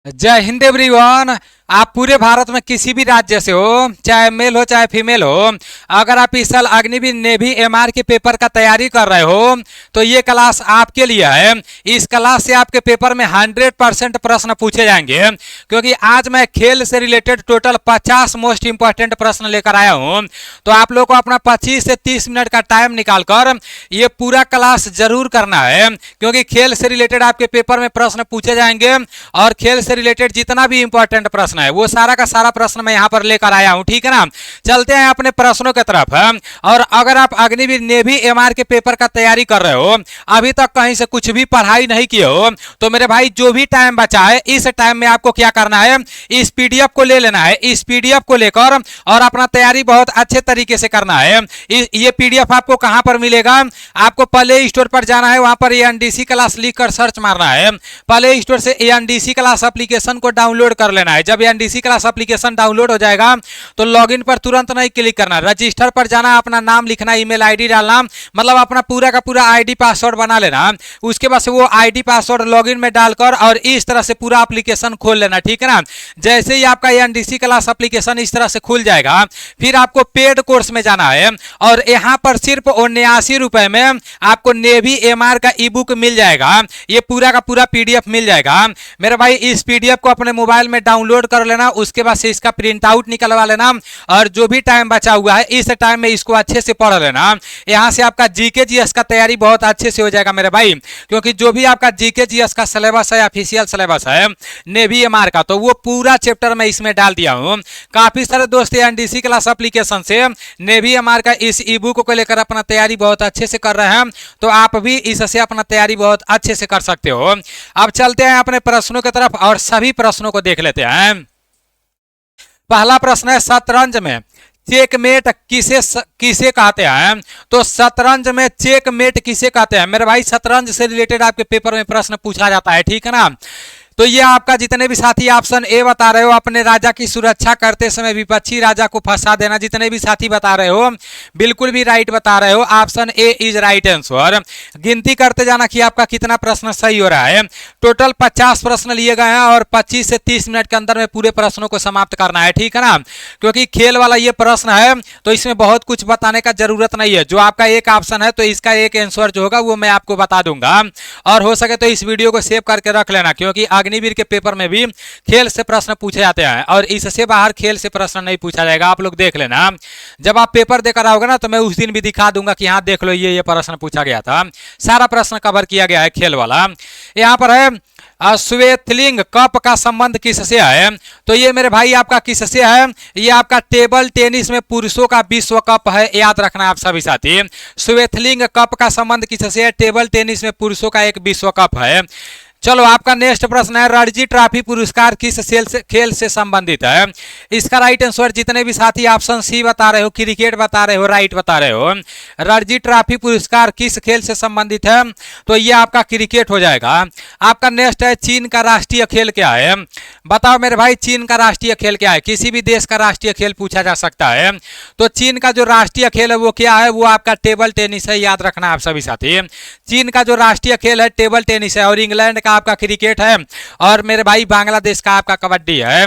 जय हिंद एवरीवन। आप पूरे भारत में किसी भी राज्य से हो, चाहे मेल हो चाहे फीमेल हो, अगर आप इस साल अग्निवीर नेवी एमआर के पेपर का तैयारी कर रहे हो तो ये क्लास आपके लिए है। इस क्लास से आपके पेपर में 100% प्रश्न पूछे जाएंगे, क्योंकि आज मैं खेल से रिलेटेड टोटल 50 मोस्ट इंपॉर्टेंट प्रश्न लेकर आया हूं। तो आप लोग को अपना 25 से 30 मिनट का टाइम निकालकर ये पूरा क्लास जरूर करना है, क्योंकि खेल से रिलेटेड आपके पेपर में प्रश्न पूछे जाएंगे और खेल से रिलेटेड जितना भी इंपॉर्टेंट प्रश्न है वो सारा का सारा प्रश्न मैं यहां पर लेकर आया हूं। ठीक है ना, चलते हैं अपने प्रश्नों की तरफ। और अगर आप अग्निवीर नेवी एमआर के पेपर का तैयारी कर रहे हो, अभी तक कहीं से कुछ भी पढ़ाई नहीं किए हो, तो मेरे भाई जो भी टाइम बचा है इस टाइम में आपको क्या करना है, इस पीडीएफ को ले लेना है। इस पीडीएफ को लेकर और अपना तैयारी बहुत अच्छे तरीके से करना है। ये पीडीएफ आपको कहां पर मिलेगा, आपको प्ले स्टोर पर जाना है, वहां पर एएनडीसी क्लास लिखकर सर्च मारना है। प्ले स्टोर से एएनडीसी क्लास एप्लीकेशन को डाउनलोड कर लेना है। जब एएनडीसी क्लास एप्लीकेशन डाउनलोड हो जाएगा तो लॉगिन पर तुरंत नहीं क्लिक करना, रजिस्टर पर जाना, अपना नाम लिखना, ईमेल आईडी डालना, मतलब अपना पूरा का पूरा आईडी पासवर्ड बना लेना। उसके बाद से वो आईडी पासवर्ड लॉगिन में डालकर और इस तरह से पूरा एप्लीकेशन खोल लेना। ठीक है ना, जैसे ही आपका एएनडीसी क्लास एप्लीकेशन इस तरह से खुल जाएगा, फिर आपको पेड कोर्स में जाना है और यहां पर सिर्फ 79 रुपए में आपको नेवी एमआर का ई बुक मिल जाएगा। ये पूरा का पूरा पीडीएफ मिल जाएगा मेरे भाई। इस पीडीएफ को अपने मोबाइल में डाउनलोड कर लेना, उसके बाद से इसका प्रिंट आउट निकलवा लेना और जो भी टाइम बचा हुआ है इस टाइम में इसको अच्छे से पढ़ लेना। यहां से आपका जीके जीएस का तैयारी बहुत अच्छे से हो जाएगा मेरे भाई, क्योंकि जो भी आपका जीके जीएस का सिलेबस है, ऑफिशियल सिलेबस है नेवी एमआर का, तो वो पूरा चैप्टर मैं इसमें डाल दिया हूं। काफी सारे दोस्त एनडीसी क्लास एप्लीकेशन से नेवी एमआर का इस ई बुक को लेकर अपना तैयारी बहुत अच्छे से कर रहे हैं, तो आप भी इससे अपना तैयारी बहुत अच्छे से कर सकते हो। अब चलते हैं अपने प्रश्नों की तरफ और सभी प्रश्नों को देख लेते हैं। पहला प्रश्न है, शतरंज में चेकमेट किसे किसे कहते हैं? तो शतरंज में चेकमेट किसे कहते हैं मेरे भाई? शतरंज से रिलेटेड आपके पेपर में प्रश्न पूछा जाता है। ठीक है ना, तो ये आपका जितने भी साथी ऑप्शन ए बता रहे हो, अपने राजा की सुरक्षा करते समय विपक्षी राजा को फंसा देना, जितने भी साथी बता रहे हो बिल्कुल भी राइट बता रहे हो। Option A is right answer. गिनती करते जाना कि आपका कितना प्रश्न सही हो रहा है। टोटल 50 प्रश्न लिए गए हैं और 25 से 30 मिनट के अंदर में पूरे प्रश्नों को समाप्त करना है। ठीक है ना, क्योंकि खेल वाला ये प्रश्न है तो इसमें बहुत कुछ बताने का जरूरत नहीं है। जो आपका एक ऑप्शन है तो इसका एक आंसर जो होगा वो मैं आपको बता दूंगा, और हो सके तो इस वीडियो को सेव करके रख लेना, क्योंकि अग्निवीर के पेपर में भी खेल से प्रश्न पूछे जाते हैं और इससे बाहर खेल से प्रश्न नहीं पूछा जाएगा। आप लोग देख लेना, जब आप पेपर देकर आओगे ना तो मैं उस दिन भी दिखा दूंगा कि हाँ देख लो ये प्रश्न पूछा गया था। सारा प्रश्न कवर किया गया है खेल वाला। यहाँ पर है श्वेतलिंग कप का संबंध किससे है? तो ये मेरे भाई आपका किससे है? ये आपका टेबल टेनिस में पुरुषों का विश्व कप है, याद रखना आप सभी साथी। श्वेतलिंग कप का संबंध किससे है? टेबल टेनिस में पुरुषों का एक विश्व कप है। चलो आपका नेक्स्ट प्रश्न है, रणजी ट्रॉफी पुरस्कार किस खेल से संबंधित है? इसका राइट आंसर जितने भी साथी ऑप्शन सी बता रहे हो, क्रिकेट बता रहे हो, राइट बता रहे हो। रणजी ट्रॉफी पुरस्कार किस खेल से संबंधित है? तो ये आपका क्रिकेट हो जाएगा। आपका नेक्स्ट है, चीन का राष्ट्रीय खेल क्या है? बताओ मेरे भाई, चीन का राष्ट्रीय खेल क्या है? किसी भी देश का राष्ट्रीय खेल पूछा जा सकता है, तो चीन का जो राष्ट्रीय खेल है वो क्या है? वो आपका टेबल टेनिस है, याद रखना आप सभी साथी। चीन का जो राष्ट्रीय खेल है टेबल टेनिस है और इंग्लैंड का आपका क्रिकेट है और मेरे भाई बांग्लादेश का आपका कबड्डी है।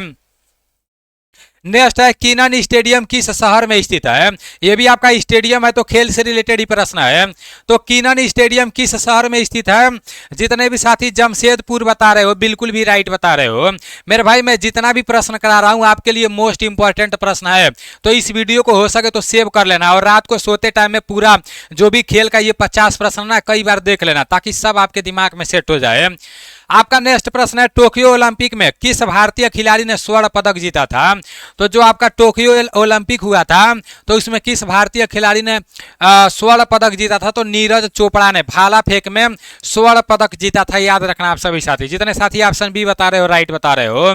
नेक्स्ट है, कीनन स्टेडियम किस शहर में स्थित है? ये भी आपका स्टेडियम है तो खेल से रिलेटेड ही प्रश्न है। तो कीनन स्टेडियम किस शहर में स्थित है? जितने भी साथी जमशेदपुर बता रहे हो बिल्कुल भी राइट बता रहे हो मेरे भाई। मैं जितना भी प्रश्न करा रहा हूँ आपके लिए मोस्ट इंपॉर्टेंट प्रश्न है, तो इस वीडियो को हो सके तो सेव कर लेना और रात को सोते टाइम में पूरा जो भी खेल का ये 50 प्रश्न ना कई बार देख लेना, ताकि सब आपके दिमाग में सेट हो जाए। आपका नेक्स्ट प्रश्न है, टोक्यो ओलंपिक में किस भारतीय खिलाड़ी ने स्वर्ण पदक जीता था? तो जो आपका टोक्यो ओलंपिक हुआ था तो इसमें किस भारतीय खिलाड़ी ने स्वर्ण पदक जीता था? तो नीरज चोपड़ा ने भाला फेंक में स्वर्ण पदक जीता था, याद रखना आप सभी साथी। जितने साथी ऑप्शन बी बता रहे हो राइट बता रहे हो।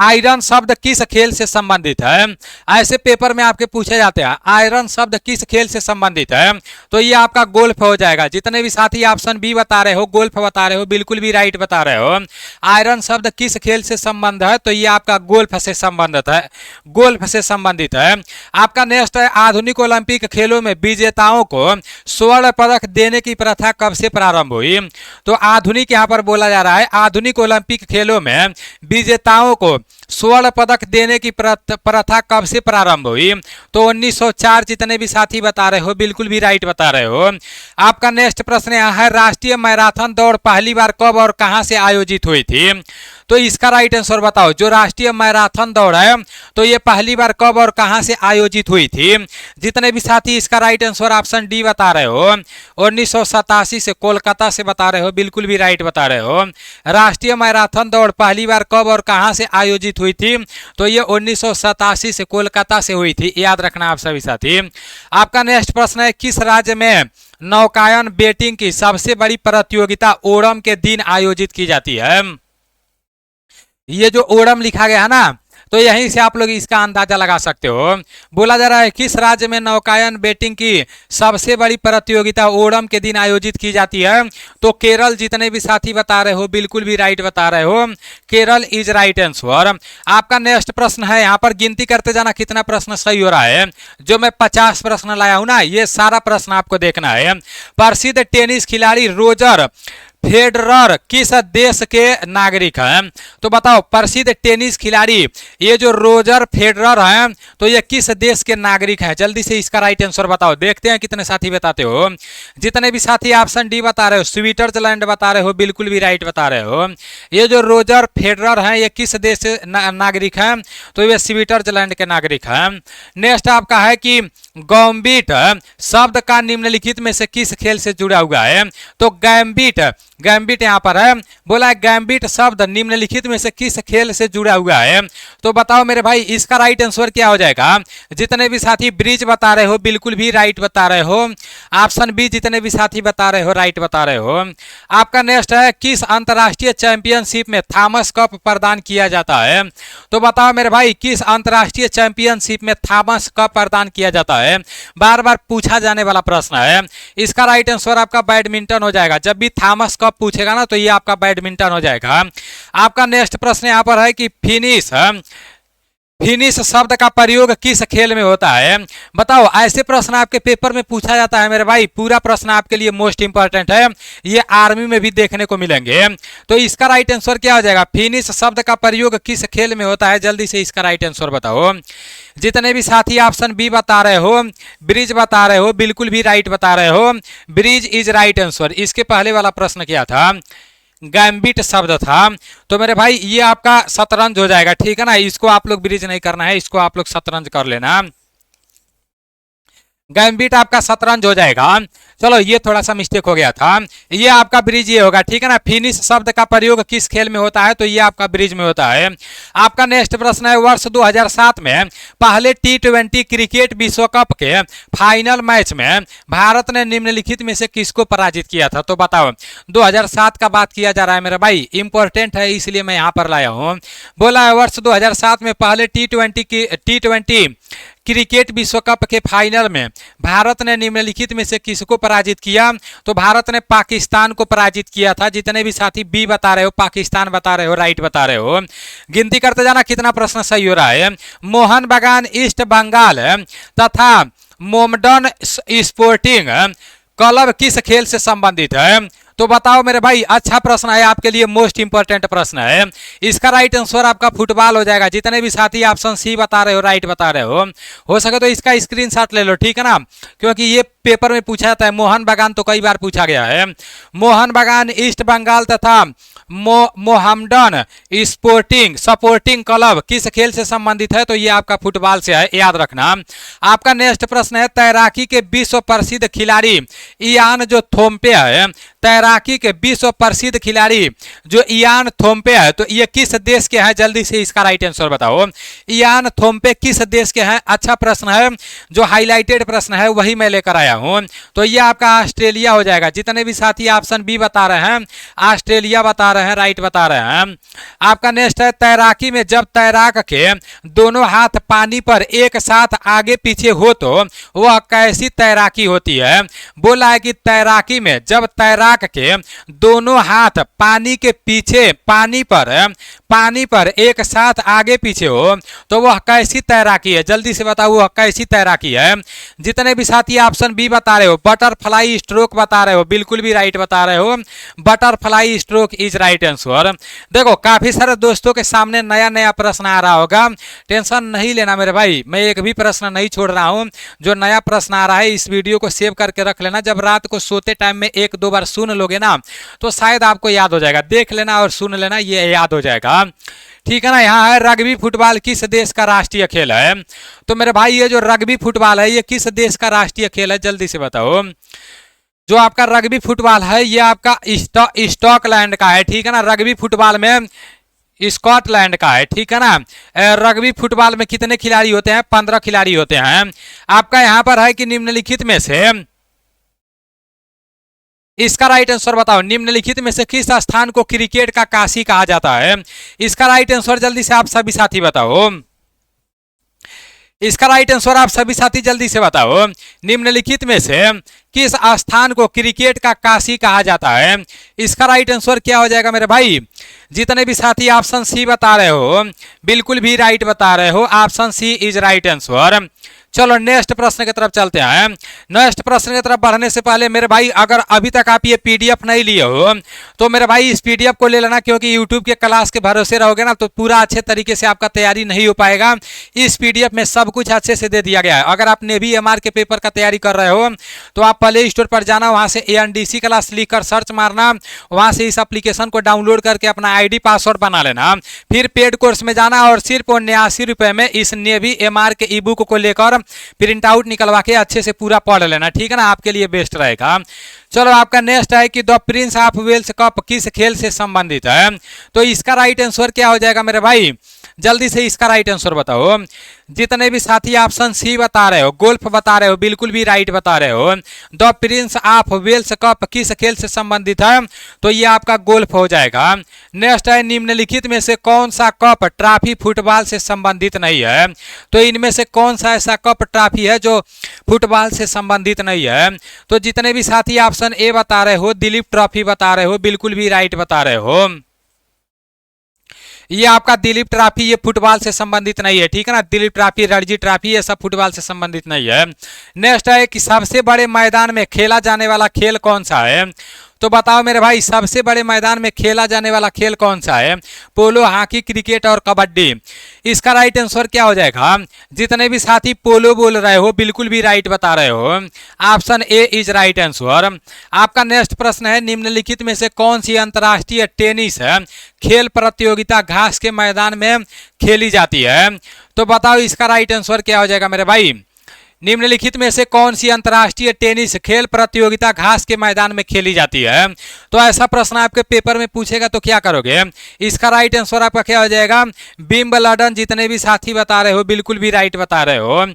आयरन शब्द किस खेल से संबंधित है? ऐसे पेपर में आपके पूछे जाते हैं आयरन शब्द किस खेल से संबंधित है, तो ये आपका गोल्फ हो जाएगा। जितने भी साथी ऑप्शन बी बता रहे हो, गोल्फ बता रहे हो, बिल्कुल भी राइट बता रहे हो। आयरन शब्द किस खेल से संबंध है, तो ये आपका गोल्फ से संबंधित है, गोल्फ से संबंधित है। आपका नेक्स्ट है आधुनिक ओलंपिक खेलों में विजेताओं को स्वर्ण पदक देने की प्रथा कब से प्रारंभ हुई? तो आधुनिक यहाँ पर बोला जा रहा है आधुनिक ओलंपिक खेलों में विजेताओं को स्वर्ण पदक देने की प्रथा कब से प्रारंभ हुई? तो 1904। जितने भी साथी बता रहे हो बिल्कुल भी राइट बता रहे हो। आपका नेक्स्ट प्रश्न यहाँ है राष्ट्रीय मैराथन दौड़ पहली बार कब और कहां से आयोजित हुई थी? तो इसका राइट आंसर बताओ। जो राष्ट्रीय मैराथन दौड़ है तो ये पहली बार कब और कहां से आयोजित हुई थी? जितने भी साथी इसका राइट आंसर ऑप्शन डी बता रहे हो 1987 से, कोलकाता से बता रहे हो, बिल्कुल भी राइट बता रहे हो। राष्ट्रीय मैराथन दौड़ पहली बार कब और कहां से आयोजित हुई थी? तो ये 1987 से कोलकाता से हुई थी, याद रखना आप सभी साथी। आपका नेक्स्ट प्रश्न है किस राज्य में नौकायन बेटिंग की सबसे बड़ी प्रतियोगिता ओणम के दिन आयोजित की जाती है? ये जो ओणम लिखा गया है ना, तो यहीं से आप लोग इसका अंदाजा लगा सकते हो। बोला जा रहा है किस राज्य में नौकायन बेटिंग की सबसे बड़ी प्रतियोगिता ओणम के दिन आयोजित की जाती है? तो केरल। जितने भी साथी बता रहे हो बिल्कुल भी राइट बता रहे हो, केरल इज राइट आंसर। आपका नेक्स्ट प्रश्न है, यहाँ पर गिनती करते जाना कितना प्रश्न सही हो रहा है। जो मैं 50 प्रश्न लाया हूं ना, ये सारा प्रश्न आपको देखना है। प्रसिद्ध टेनिस खिलाड़ी रोजर फेडरर किस देश के नागरिक हैं? तो बताओ प्रसिद्ध टेनिस खिलाड़ी ये जो रोजर फेडरर हैं तो ये किस देश के नागरिक हैं? जल्दी से इसका राइट आंसर बताओ, देखते हैं कितने साथी बताते हो। जितने भी साथी ऑप्शन डी बता रहे हो, स्विट्जरलैंड बता रहे हो, बिल्कुल भी राइट बता रहे हो। ये जो रोजर फेडरर हैं ये किस देश से नागरिक हैं? तो ये स्विट्जरलैंड के नागरिक हैं। नेक्स्ट आपका है कि गैम्बिट शब्द का निम्नलिखित में से किस खेल से जुड़ा हुआ है? तो गैम्बिट, गैम्बिट यहाँ पर है, बोला है गैम्बिट शब्द निम्नलिखित में से किस खेल से जुड़ा हुआ है? तो बताओ मेरे भाई इसका राइट आंसर क्या हो जाएगा? जितने भी साथी ब्रिज बता रहे हो बिल्कुल भी राइट बता रहे हो। ऑप्शन बी जितने भी साथी बता रहे हो राइट बता रहे हो। आपका नेक्स्ट है किस अंतरराष्ट्रीय चैंपियनशिप में थॉमस कप प्रदान किया जाता है? तो बताओ मेरे भाई किस अंतरराष्ट्रीय चैंपियनशिप में थॉमस कप प्रदान किया जाता है? बार बार पूछा जाने वाला प्रश्न है। इसका राइट आंसर आपका बैडमिंटन हो जाएगा। जब भी थॉमस कप पूछेगा ना तो ये आपका बैडमिंटन हो जाएगा। आपका नेक्स्ट प्रश्न यहाँ पर है कि फिनिश शब्द का प्रयोग किस खेल में होता है? बताओ ऐसे प्रश्न आपके पेपर में पूछा जाता है मेरे भाई। पूरा प्रश्न आपके लिए मोस्ट इंपॉर्टेंट है, ये आर्मी में भी देखने को मिलेंगे। तो इसका राइट आंसर क्या हो जाएगा? फिनिश शब्द का प्रयोग किस खेल में होता है? जल्दी से इसका राइट आंसर बताओ। जितने भी साथी ऑप्शन बी बता रहे हो, ब्रिज बता रहे हो, बिल्कुल भी राइट बता रहे हो। Bridge is right answer. इसके पहले वाला प्रश्न क्या था? गैम्बिट शब्द था। तो मेरे भाई ये आपका शतरंज हो जाएगा, ठीक है ना। इसको आप लोग ब्रिज नहीं करना है, इसको आप लोग शतरंज कर लेना। गैम्बिट आपका शतरंज हो जाएगा। चलो ये थोड़ा सा मिस्टेक हो गया था, ये आपका ब्रिज ये होगा, ठीक है ना। फिनिश शब्द का प्रयोग किस खेल में होता है? तो ये आपका ब्रिज में होता है। आपका नेक्स्ट प्रश्न है वर्ष 2007 में पहले T20 क्रिकेट विश्व कप के फाइनल मैच में भारत ने निम्नलिखित में से किसको पराजित किया था? तो बताओ 2007 का बात किया जा रहा है मेरे भाई, इंपॉर्टेंट है इसलिए मैं यहाँ पर लाया हूँ। बोला है वर्ष 2007 में पहले T20 क्रिकेट विश्व कप के फाइनल में भारत ने निम्नलिखित में से किसको पराजित किया? तो भारत ने पाकिस्तान को पराजित किया था। जितने भी साथी बी बता रहे हो, पाकिस्तान बता रहे हो, राइट बता रहे हो। गिनती करते जाना कितना प्रश्न सही हो रहा है। मोहन बागान ईस्ट बंगाल तथा मोमडन स्पोर्टिंग क्लब किस खेल से संबंधित है? तो बताओ मेरे भाई, अच्छा प्रश्न है आपके लिए, मोस्ट इंपॉर्टेंट प्रश्न है। इसका राइट आंसर आपका फुटबॉल हो जाएगा। जितने भी साथी ऑप्शन सी बता रहे हो, राइट बता रहे हो सके तो इसका स्क्रीनशॉट ले लो, ठीक है ना, क्योंकि ये पेपर में पूछा जाता है। मोहन बागान तो कई बार पूछा गया है। मोहन बागान ईस्ट बंगाल तथा मोहम्मडन सपोर्टिंग क्लब किस खेल से संबंधित है? तो ये आपका फुटबॉल से है, याद रखना। आपका नेक्स्ट प्रश्न है तैराकी के विश्व प्रसिद्ध खिलाड़ी इयान जो थोम्पे है तैराकी के विश्व प्रसिद्ध खिलाड़ी जो इयान थोम्पे है, तो ये किस देश के हैं? जल्दी से इसका राइट आंसर बताओ। इयान थोम्पे किस देश के हैं? अच्छा प्रश्न है, जो हाईलाइटेड प्रश्न है वही मैं लेकर आया हूं। तो ये आपका ऑस्ट्रेलिया हो जाएगा। जितने भी साथी ऑप्शन बी बता रहे हैं ऑस्ट्रेलिया बता रहे हैं, राइट बता रहे हैं। आपका नेक्स्ट है, तैराकी में जब तैराक के दोनों हाथ पानी पर एक साथ आगे पीछे हो तो वह कैसी तैराकी होती है? बोला है कि तैराकी में जब तैराक के दोनों हाथ पानी के पीछे पानी पर एक साथ आगे पीछे हो तो वह कैसी तैराकी है? जल्दी से बताओ वह कैसी तैराकी है। जितने भी साथी ऑप्शन बी बता रहे हो, बटरफ्लाई स्ट्रोक बता रहे हो, बिल्कुल भी राइट बता रहे हो। Butterfly stroke is right answer. देखो काफी सारे दोस्तों के सामने नया नया प्रश्न आ रहा होगा, टेंशन नहीं लेना मेरे भाई, मैं एक भी प्रश्न नहीं छोड़ रहा हूं। जो नया प्रश्न आ रहा है इस वीडियो को सेव करके रख लेना, जब रात को सोते टाइम में एक दो बार सुन लोगे ना तो शायद आपको याद हो जाएगा। देख लेना और सुन लेना, ये याद हो जाएगा, ठीक है ना। यहाँ है रग्बी फुटबॉल किस देश का राष्ट्रीय खेल है? तो मेरे भाई ये जो रग्बी फुटबॉल है ये किस देश का राष्ट्रीय खेल है? जल्दी से बताओ। जो आपका रग्बी फुटबॉल है ये आपका स्कॉटलैंड का है, ठीक है ना। रग्बी फुटबॉल में स्कॉटलैंड का है, ठीक है ना। रग्बी फुटबॉल में कितने खिलाड़ी होते हैं? 15 खिलाड़ी होते हैं। आपका यहाँ पर है कि निम्नलिखित में से इसका राइट आंसर बताओ। निम्नलिखित में से किस स्थान को क्रिकेट का काशी कहा जाता है? इसका राइट आंसर जल्दी से आप सभी साथी बताओ। इसका राइट आंसर आप सभी साथी जल्दी से बताओ। निम्नलिखित में से किस स्थान को क्रिकेट का काशी कहा जाता है? इसका राइट आंसर क्या हो जाएगा मेरे भाई? जितने भी साथी ऑप्शन सी बता रहे हो बिल्कुल भी राइट बता रहे हो, option C is right answer. चलो नेक्स्ट प्रश्न की तरफ चलते हैं। नेक्स्ट प्रश्न की तरफ बढ़ने से पहले मेरे भाई अगर अभी तक आप ये पीडीएफ नहीं लिए हो तो मेरे भाई इस पीडीएफ को ले लेना, क्योंकि यूट्यूब के क्लास के भरोसे रहोगे ना तो पूरा अच्छे तरीके से आपका तैयारी नहीं हो पाएगा। इस पीडीएफ में सब कुछ अच्छे से दे दिया गया है। अगर आप नेवी एमआर के पेपर का तैयारी कर रहे हो तो आप प्ले स्टोर पर जाना, वहां से एएनडीसी क्लास लिखकर सर्च मारना, वहां से इस एप्लीकेशन को डाउनलोड करके अपना आईडी पासवर्ड बना लेना, फिर पेड कोर्स में जाना और सिर्फ 89 रुपए में इस नेवी एमआर के ई बुक को लेकर प्रिंट आउट निकलवा के अच्छे से पूरा पढ़ लेना, ठीक है ना। आपके लिए बेस्ट रहेगा। चलो आपका नेक्स्ट है कि the Prince of Wales Cup किस खेल से संबंधित है? तो इसका राइट आंसर क्या हो जाएगा मेरे भाई? जल्दी से इसका राइट आंसर बताओ। जितने भी साथी ऑप्शन सी बता रहे हो, गोल्फ बता रहे हो, बिल्कुल भी राइट बता रहे हो। The Prince of Wales Cup किस खेल से संबंधित है? तो ये आपका गोल्फ हो जाएगा। नेक्स्ट है निम्नलिखित में से कौन सा कप ट्रॉफी फुटबॉल से संबंधित नहीं है? तो इनमें से कौन सा ऐसा कप ट्रॉफी है जो फुटबॉल से संबंधित नहीं है? तो जितने भी साथी ऑप्शन ए बता रहे हो, दिलीप ट्रॉफी बता रहे हो, बिल्कुल भी राइट बता रहे हो। ये आपका दिलीप ट्रॉफी ये फुटबॉल से संबंधित नहीं है, ठीक है ना। दिलीप ट्रॉफी, रणजी ट्रॉफी ये सब फुटबॉल से संबंधित नहीं है। नेक्स्ट है कि सबसे बड़े मैदान में खेला जाने वाला खेल कौन सा है? तो बताओ मेरे भाई सबसे बड़े मैदान में खेला जाने वाला खेल कौन सा है? पोलो, हॉकी, क्रिकेट और कबड्डी। इसका राइट आंसर क्या हो जाएगा? जितने भी साथी पोलो बोल रहे हो बिल्कुल भी राइट बता रहे हो, option A is right answer. आपका नेक्स्ट प्रश्न है निम्नलिखित में से कौन सी अंतर्राष्ट्रीय टेनिस खेल प्रतियोगिता घास के मैदान में खेली जाती है? तो बताओ इसका राइट आंसर क्या हो जाएगा मेरे भाई? निम्नलिखित में से कौन सी अंतर्राष्ट्रीय टेनिस खेल प्रतियोगिता घास के मैदान में खेली जाती है? तो ऐसा प्रश्न आपके पेपर में पूछेगा तो क्या करोगे? इसका राइट आंसर आपका क्या हो जाएगा? विंबलडन। जितने भी साथी बता रहे हो बिल्कुल भी राइट बता रहे हो।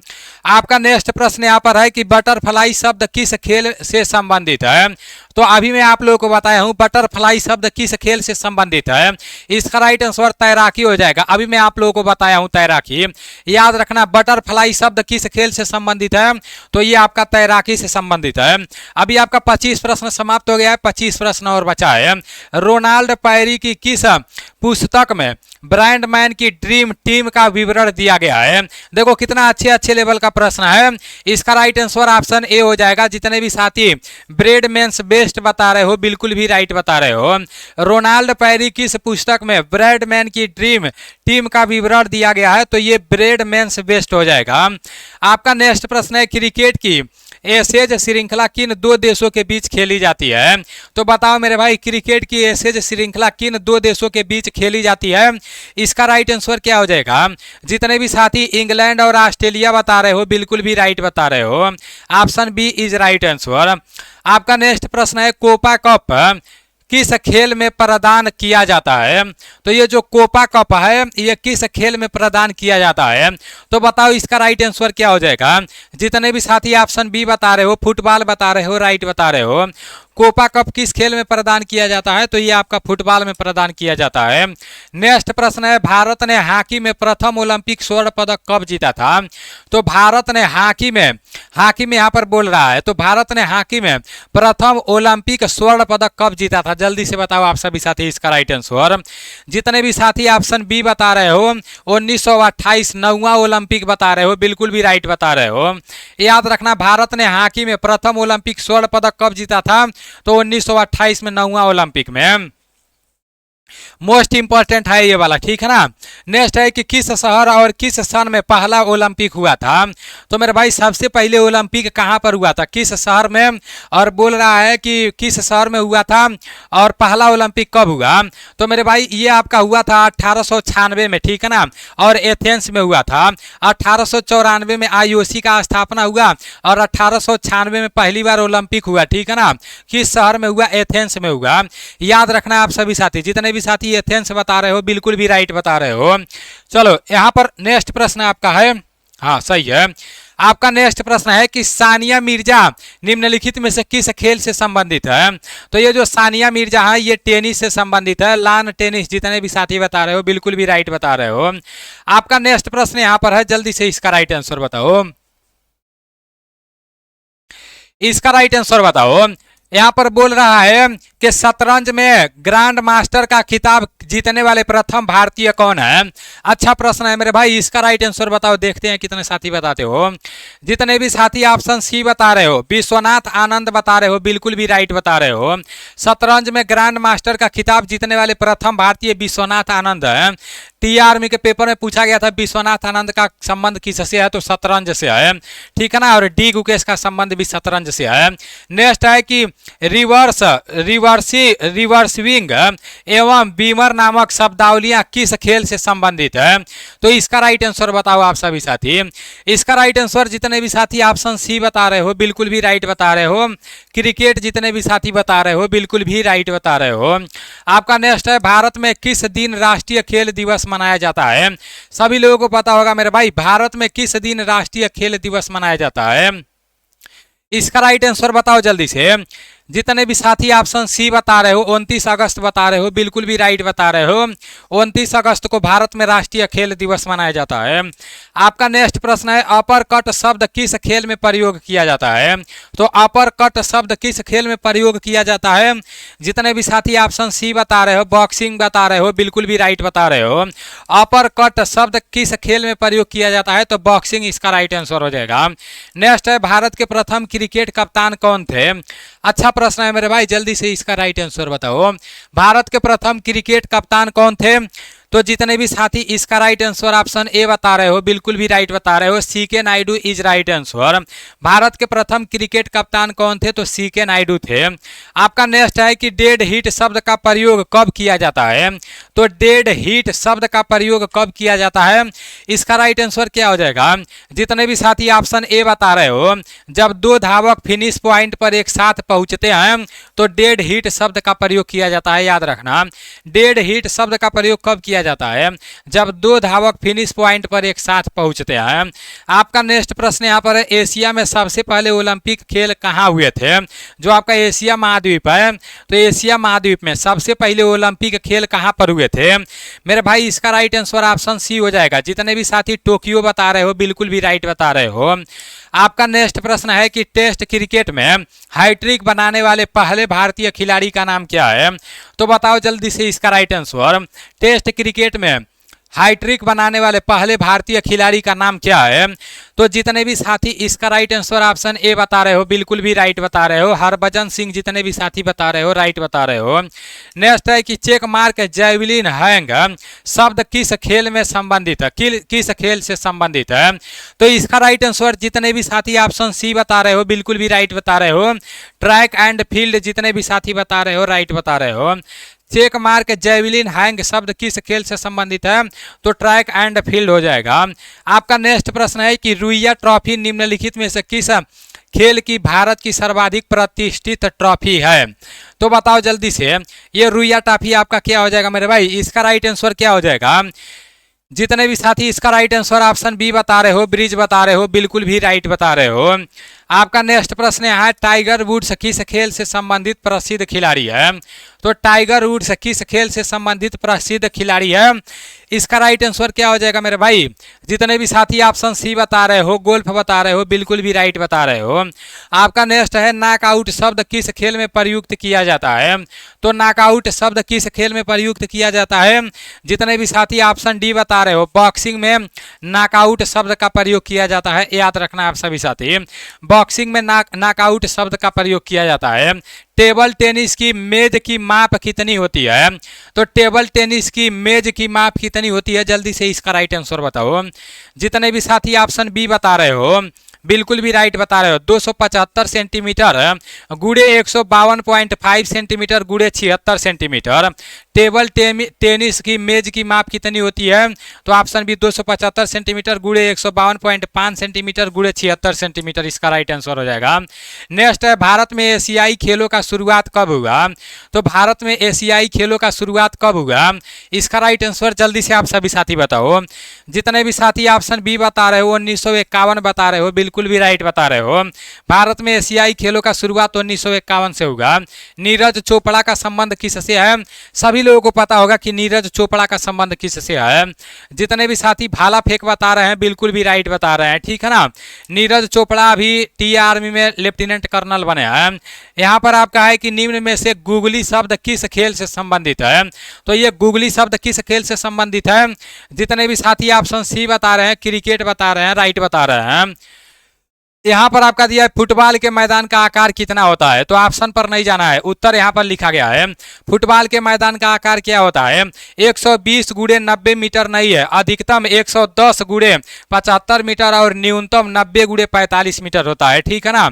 आपका नेक्स्ट प्रश्न यहाँ पर है कि बटरफ्लाई शब्द किस खेल से संबंधित है? तो अभी मैं आप लोगों को बताया हूँ बटरफ्लाई शब्द किस खेल से संबंधित है। इसका राइट आंसर तैराकी हो जाएगा। अभी मैं आप लोगों को बताया हूँ तैराकी। याद रखना बटरफ्लाई शब्द किस खेल से संबंधित है? तो ये आपका तैराकी से संबंधित है। अभी आपका 25 प्रश्न समाप्त हो गया है, 25 प्रश्न और बचा है। रोनाल्ड पैरी की किस पुस्तक में ब्रांडमैन की ड्रीम टीम का विवरण दिया गया है? देखो कितना अच्छे लेवल का प्रश्न है। इसका राइट आंसर ऑप्शन ए हो जाएगा। जितने भी साथी ब्रेडमैन्स बेस्ट बता रहे हो बिल्कुल भी राइट बता रहे हो। रोनाल्ड पैरी किस पुस्तक में ब्रेडमैन की ड्रीम टीम का विवरण दिया गया है? तो ये ब्रेडमैन्स बेस्ट हो जाएगा। आपका नेक्स्ट प्रश्न है क्रिकेट की एशेज श्रृंखला किन दो देशों के बीच खेली जाती है? तो बताओ मेरे भाई, क्रिकेट की एशेज श्रृंखला किन दो देशों के बीच खेली जाती है? इसका राइट आंसर क्या हो जाएगा? जितने भी साथी इंग्लैंड और ऑस्ट्रेलिया बता रहे हो, बिल्कुल भी राइट बता रहे हो। Option B is right answer. आपका नेक्स्ट प्रश्न है, कोपा कप किस खेल में प्रदान किया जाता है? तो ये जो कोपा कप है, ये किस खेल में प्रदान किया जाता है? तो बताओ इसका राइट आंसर क्या हो जाएगा? जितने भी साथी ऑप्शन बी बता रहे हो, फुटबॉल बता रहे हो, राइट बता रहे हो। कोपा कप किस खेल में प्रदान किया जाता है? तो ये आपका फुटबॉल में प्रदान किया जाता है। नेक्स्ट प्रश्न है, भारत ने हॉकी में प्रथम ओलंपिक स्वर्ण पदक कब जीता था? तो भारत ने हॉकी में यहाँ पर बोल रहा है, तो भारत ने हॉकी में प्रथम ओलंपिक स्वर्ण पदक कब जीता था? जल्दी से बताओ आप सभी साथी इसका राइट आंसर। जितने भी साथी ऑप्शन बी बता रहे हो, 1928 9वां ओलंपिक बता रहे हो, बिल्कुल भी राइट बता रहे हो। याद रखना, भारत ने हॉकी में प्रथम ओलंपिक स्वर्ण पदक कब जीता था? तो 1928 में 9वां ओलंपिक में। मोस्ट इंपॉर्टेंट है ये वाला, ठीक है ना। नेक्स्ट है कि किस शहर और किस सन में पहला ओलंपिक हुआ था? तो मेरे भाई, सबसे पहले ओलंपिक कहाँ पर हुआ था, किस शहर में, और बोल रहा है कि किस शहर में हुआ था और पहला ओलंपिक कब हुआ? तो मेरे भाई, ये आपका हुआ था 1896 में, ठीक है ना, और एथेंस में हुआ था। 1894 में IOC का स्थापना हुआ और 1896 में पहली बार ओलंपिक हुआ, ठीक है ना। किस शहर में हुआ? एथेंस में हुआ। याद रखना आप सभी साथी, जितने भी साथी एथेंस बता रहे हो, बिल्कुल भी राइट बता रहे हो। चलो यहाँ पर नेक्स्ट प्रश्न आपका है, हाँ सही है। आपका नेक्स्ट प्रश्न है कि सानिया मिर्जा निम्नलिखित में से किस खेल से संबंधित है? तो ये जो सानिया मिर्जा है, ये टेनिस से संबंधित है, लॉन टेनिस। जितने भी साथी बता रहे हो, बिल्कुल भी राइट बता रहे हो। आपका नेक्स्ट प्रश्न यहाँ पर है, जल्दी से इसका राइट आंसर बताओ। इसका राइट आंसर बताओ। यहाँ पर बोल रहा है कि शतरंज में ग्रैंड मास्टर का खिताब जीतने वाले प्रथम भारतीय कौन है? अच्छा प्रश्न है मेरे भाई, इसका राइट आंसर बताओ, देखते हैं कितने साथी बताते हो। जितने भी साथी ऑप्शन सी बता रहे हो, विश्वनाथ आनंद बता रहे हो, बिल्कुल भी राइट बता रहे हो। शतरंज में ग्रैंड मास्टर का खिताब जीतने वाले प्रथम भारतीय विश्वनाथ आनंद है। TRM के पेपर में पूछा गया था विश्वनाथ आनंद का संबंध किससे है? तो शतरंज से है, ठीक है ना। और डी गुकेश का संबंध भी शतरंज से है। नेक्स्ट है कि रिवर्सिंग एवं बीमर नामक शब्दावलियां किस खेल से संबंधित है? तो इसका राइट आंसर बताओ आप सभी साथी। इसका राइट आंसर, जितने भी साथी ऑप्शन सी बता रहे हो, बिल्कुल भी राइट बता रहे हो। क्रिकेट जितने भी साथी बता रहे हो, बिल्कुल भी राइट बता रहे हो। आपका नेक्स्ट है, भारत में किस दिन राष्ट्रीय खेल दिवस मनाया जाता है? सभी लोगों को पता होगा मेरे भाई, भारत में किस दिन राष्ट्रीय खेल दिवस मनाया जाता है? इसका राइट आंसर बताओ जल्दी से। जितने भी साथी ऑप्शन सी बता रहे हो, 29 अगस्त बता रहे हो, बिल्कुल भी राइट बता रहे हो। 29 अगस्त को भारत में राष्ट्रीय खेल दिवस मनाया जाता है। आपका नेक्स्ट प्रश्न है, अपर कट शब्द किस खेल में प्रयोग किया जाता है? तो अपर कट शब्द किस खेल में प्रयोग किया जाता है? जितने भी साथी ऑप्शन सी बता रहे हो, बॉक्सिंग बता रहे हो, बिल्कुल भी राइट बता रहे हो। अपर कट शब्द किस खेल में प्रयोग किया जाता है? तो बॉक्सिंग इसका राइट आंसर हो जाएगा। नेक्स्ट है, भारत के प्रथम क्रिकेट कप्तान कौन थे? अच्छा प्रश्न है मेरे भाई, जल्दी से इसका राइट आंसर बताओ। भारत के प्रथम क्रिकेट कप्तान कौन थे? तो जितने भी साथी इसका राइट आंसर ऑप्शन ए बता रहे हो, बिल्कुल भी राइट बता रहे हो। CK Naidu is right answer. Bharat के प्रथम क्रिकेट कप्तान कौन थे? तो CK नायडू थे। आपका नेक्स्ट है कि डेड हिट शब्द का प्रयोग कब किया जाता है? तो डेड हिट शब्द का प्रयोग कब किया जाता है? इसका राइट आंसर क्या हो जाएगा? जितने भी साथी ऑप्शन ए बता रहे हो, जब दो धावक फिनिश पॉइंट पर एक साथ पहुंचते हैं तो डेड हिट शब्द का प्रयोग किया जाता है। याद रखना, डेड हिट शब्द का प्रयोग कब किया जाता है? जब दो धावक फिनिश पॉइंट पर एक साथ पहुंचते हैं। आपका नेक्स्ट प्रश्न यहाँ पर है, एशिया में सबसे पहले ओलंपिक खेल कहाँ हुए थे? जो आपका एशिया महाद्वीप है, तो एशिया महाद्वीप में सबसे पहले ओलंपिक खेल कहाँ पर हुए थे? मेरे भाई, इसका राइट आंसर ऑप्शन सी हो जाएगा। जितने भी साथी टोक्यो बता रहे हो, बिल्कुल भी राइट बता रहे हो। आपका नेक्स्ट प्रश्न है कि टेस्ट क्रिकेट में हैट्रिक बनाने वाले पहले भारतीय खिलाड़ी का नाम क्या है? तो बताओ जल्दी से इसका राइट आंसर। टेस्ट क्रिकेट में हाइट्रिक बनाने वाले पहले भारतीय खिलाड़ी का नाम क्या है? तो जितने भी साथी इसका राइट आंसर ऑप्शन ए बता रहे हो, बिल्कुल भी राइट बता रहे हो। हरभजन सिंह जितने भी साथी बता रहे हो, राइट बता रहे हो। नेक्स्ट है कि चेक मार्क जैवलिन हैंग शब्द किस खेल में संबंधित है, किस खेल से संबंधित है? तो इसका राइट आंसर जितने भी साथी ऑप्शन सी बता रहे हो, बिल्कुल भी राइट बता रहे हो। ट्रैक एंड फील्ड जितने भी साथी बता रहे हो, राइट बता रहे हो। चेक मार्क जैवलिन हैंग शब्द किस खेल से संबंधित है? तो ट्रैक एंड फील्ड हो जाएगा। आपका नेक्स्ट प्रश्न है कि रुइया ट्रॉफी निम्नलिखित में से किस खेल की भारत की सर्वाधिक प्रतिष्ठित ट्रॉफी है? तो बताओ जल्दी से, ये रुइया ट्रॉफी आपका क्या हो जाएगा मेरे भाई? इसका राइट आंसर क्या हो जाएगा? जितने भी साथी इसका राइट आंसर ऑप्शन बी बता रहे हो, ब्रिज बता रहे हो, बिल्कुल भी राइट बता रहे हो। आपका नेक्स्ट प्रश्न है टाइगर वुड्स किस खेल से संबंधित प्रसिद्ध खिलाड़ी है? तो टाइगर वुड्स किस खेल से संबंधित प्रसिद्ध खिलाड़ी है? इसका राइट आंसर क्या हो जाएगा मेरे भाई? जितने भी साथी ऑप्शन सी बता रहे हो, गोल्फ बता रहे हो, बिल्कुल भी राइट बता रहे हो। आपका नेक्स्ट है नॉकआउट शब्द किस खेल में प्रयुक्त किया जाता है? तो नॉकआउट शब्द किस खेल में प्रयुक्त किया जाता है? जितने भी साथी ऑप्शन डी बता रहे हो, बॉक्सिंग में नॉकआउट शब्द का प्रयोग किया जाता है, याद रखना आप सभी साथी। बॉक्सिंग में नॉकआउट शब्द का प्रयोग किया जाता है। टेबल टेनिस की मेज की माप कितनी होती है? तो टेबल टेनिस की मेज की माप कितनी होती है? जल्दी से इसका राइट आंसर बताओ। जितने भी साथी ऑप्शन बी बता रहे हो, बिल्कुल भी राइट बता रहे हो। 275 सेंटीमीटर गुड़े 152.5 सेंटीमीटर गुड़े 76 सेंटीमीटर। टेबल टेनिस की मेज की माप कितनी होती है? तो ऑप्शन बी 275 सेंटीमीटर गुड़े 152.5 सेंटीमीटर गुड़े 76 सेंटीमीटर इसका राइट आंसर हो जाएगा। नेक्स्ट है भारत में एशियाई खेलों का शुरुआत कब हुआ? तो भारत में एशियाई खेलों का शुरुआत कब हुआ? इसका राइट आंसर जल्दी से आप सभी साथी बताओ। जितने भी साथी ऑप्शन बी बता रहे हो, 1951 बता रहे हो, बिल्कुल भी राइट बता रहे हो। भारत में एशियाई खेलों का शुरुआत 1951 से होगा। नीरज चोपड़ा का संबंध किससे है? सभी लोगों को पता होगा कि नीरज चोपड़ा का संबंध किससे है। जितने भी साथी भाला फेंक बता रहे हैं, बिल्कुल भी राइट बता रहे हैं, ठीक है ना। नीरज चोपड़ा अभी टी आर्मी में लेफ्टिनेंट कर्नल बने हैं। यहाँ पर आपका है कि निम्न में से गूगली शब्द किस खेल से संबंधित है? तो ये गूगली शब्द किस खेल से संबंधित है? जितने भी साथी ऑप्शन सी बता रहे हैं, क्रिकेट बता रहे हैं, राइट बता रहे हैं। यहाँ पर आपका दिया है फुटबॉल के मैदान का आकार कितना होता है? तो ऑप्शन पर नहीं जाना है, उत्तर यहाँ पर लिखा गया है। फुटबॉल के मैदान का आकार क्या होता है? 120 गुणे 90 मीटर नहीं है, अधिकतम 110 गुणे 75 मीटर और न्यूनतम 90 गुणे 45 मीटर होता है, ठीक है ना।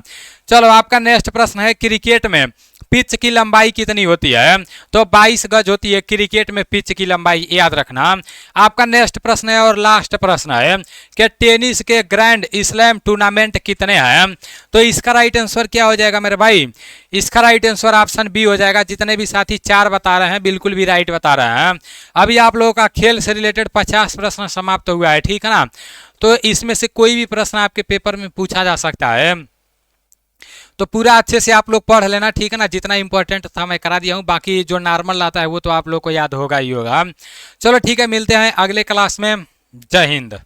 चलो आपका नेक्स्ट प्रश्न है क्रिकेट में पिच की लंबाई कितनी होती है? तो 22 गज होती है क्रिकेट में पिच की लंबाई, याद रखना। आपका नेक्स्ट प्रश्न है और लास्ट प्रश्न है कि टेनिस के ग्रैंड स्लैम टूर्नामेंट कितने हैं? तो इसका राइट आंसर क्या हो जाएगा मेरे भाई? इसका राइट आंसर ऑप्शन बी हो जाएगा। जितने भी साथी 4 बता रहे हैं, बिल्कुल भी राइट बता रहे हैं। अभी आप लोगों का खेल से रिलेटेड 50 प्रश्न समाप्त हुआ है, ठीक है ना। तो इसमें से कोई भी प्रश्न आपके पेपर में पूछा जा सकता है, तो पूरा अच्छे से आप लोग पढ़ लेना, ठीक है ना। जितना इंपॉर्टेंट था मैं करा दिया हूँ, बाकी जो नॉर्मल आता है वो तो आप लोग को याद होगा ही होगा। चलो ठीक है, मिलते हैं अगले क्लास में। जय हिंद।